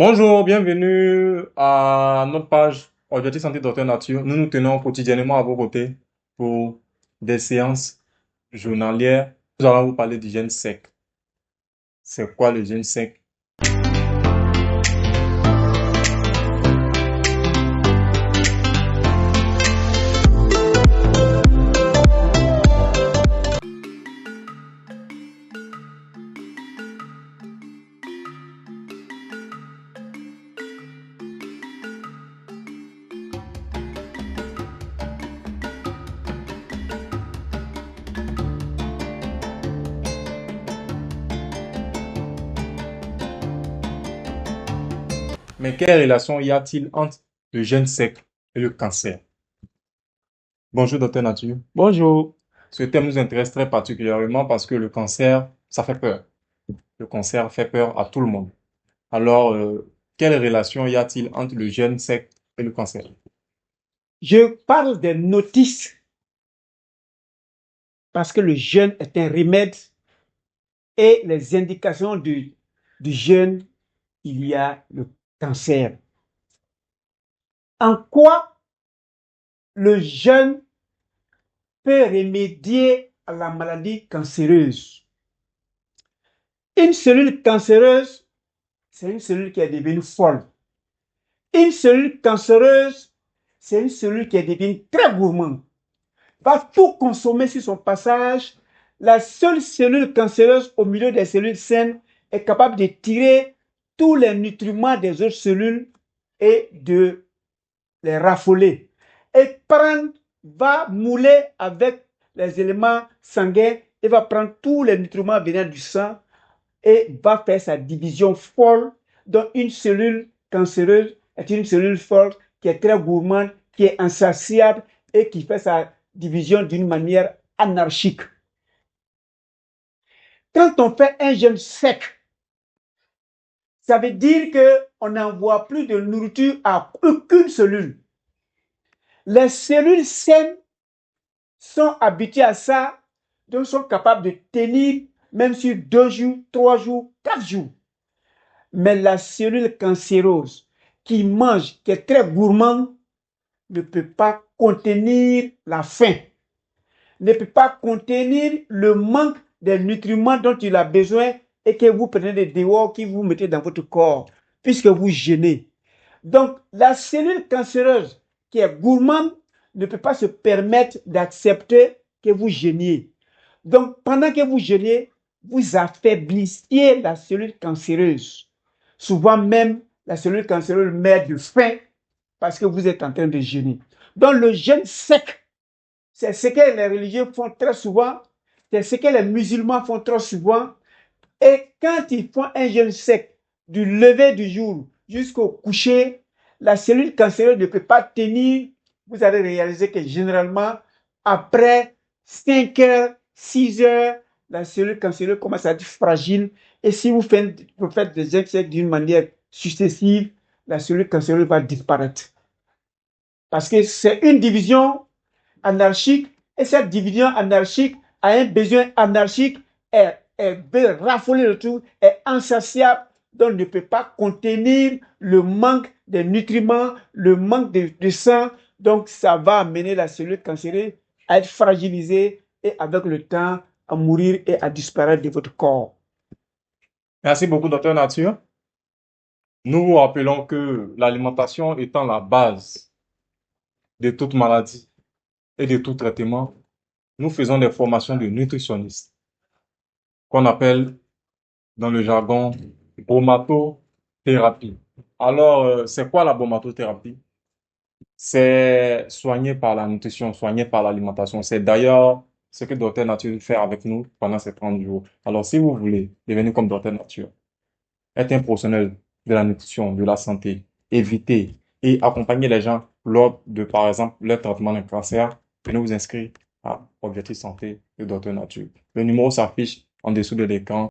Bonjour, bienvenue à notre page Objectif Santé Docteur Nature. Nous nous tenons quotidiennement à vos côtés pour des séances journalières. Nous allons vous parler du jeûne sec. C'est quoi le jeûne sec? Mais quelle relation y a-t-il entre le jeûne sec et le cancer? Bonjour, Docteur Nature. Bonjour. Ce thème nous intéresse très particulièrement parce que le cancer, ça fait peur. Le cancer fait peur à tout le monde. Alors, quelle relation y a-t-il entre le jeûne sec et le cancer? Je parle des notices parce que le jeûne est un remède et les indications du jeûne, il y a le cancer. En quoi le jeûne peut remédier à la maladie cancéreuse? Une cellule cancéreuse, c'est une cellule qui est devenue folle. Une cellule cancéreuse, c'est une cellule qui est devenue très gourmande. Va tout consommer sur son passage. La seule cellule cancéreuse au milieu des cellules saines est capable de tirer tous les nutriments des autres cellules et de les raffoler. Et va mouler avec les éléments sanguins et va prendre tous les nutriments venant du sang et va faire sa division folle. Donc une cellule cancéreuse est une cellule folle qui est très gourmande, qui est insatiable et qui fait sa division d'une manière anarchique. Quand on fait un jeûne sec, ça veut dire qu'on n'envoie plus de nourriture à aucune cellule. Les cellules saines sont habituées à ça, donc sont capables de tenir même sur 2 jours, 3 jours, 4 jours. Mais la cellule cancéreuse qui mange, qui est très gourmande, ne peut pas contenir la faim, ne peut pas contenir le manque des nutriments dont il a besoin et que vous prenez des dehors, que vous mettez dans votre corps, puisque vous jeûnez. Donc, la cellule cancéreuse qui est gourmande ne peut pas se permettre d'accepter que vous jeûniez. Donc, pendant que vous jeûnez, vous affaiblissiez la cellule cancéreuse. Souvent même, la cellule cancéreuse meurt de faim parce que vous êtes en train de jeûner. Donc, le jeûne sec, c'est ce que les religieux font très souvent, c'est ce que les musulmans font très souvent. Et quand ils font un jeûne sec, du lever du jour jusqu'au coucher, la cellule cancéreuse ne peut pas tenir. Vous allez réaliser que généralement, après 5 heures, 6 heures, la cellule cancéreuse commence à être fragile. Et si vous faites des jeûnes secs d'une manière successive, la cellule cancéreuse va disparaître. Parce que c'est une division anarchique et cette division anarchique a un besoin anarchique, veut raffoler le tout, est insatiable, donc ne peut pas contenir le manque de nutriments, le manque de sang. Donc ça va amener la cellule cancéreuse à être fragilisée et avec le temps à mourir et à disparaître de votre corps. Merci beaucoup, Docteur Nature. Nous vous rappelons que l'alimentation étant la base de toute maladie et de tout traitement, nous faisons des formations de nutritionnistes qu'on appelle dans le jargon bromatothérapie. Alors, c'est quoi la bromatothérapie? C'est soigné par la nutrition, soigné par l'alimentation. C'est d'ailleurs ce que Docteur Nature fait avec nous pendant ces 30 jours. Alors, si vous voulez devenir comme Docteur Nature, être un professionnel de la nutrition, de la santé, éviter et accompagner les gens lors de, par exemple, leur traitement d'un cancer, venez vous inscrire à Objectif Santé de Docteur Nature. Le numéro s'affiche en dessous de l'écran.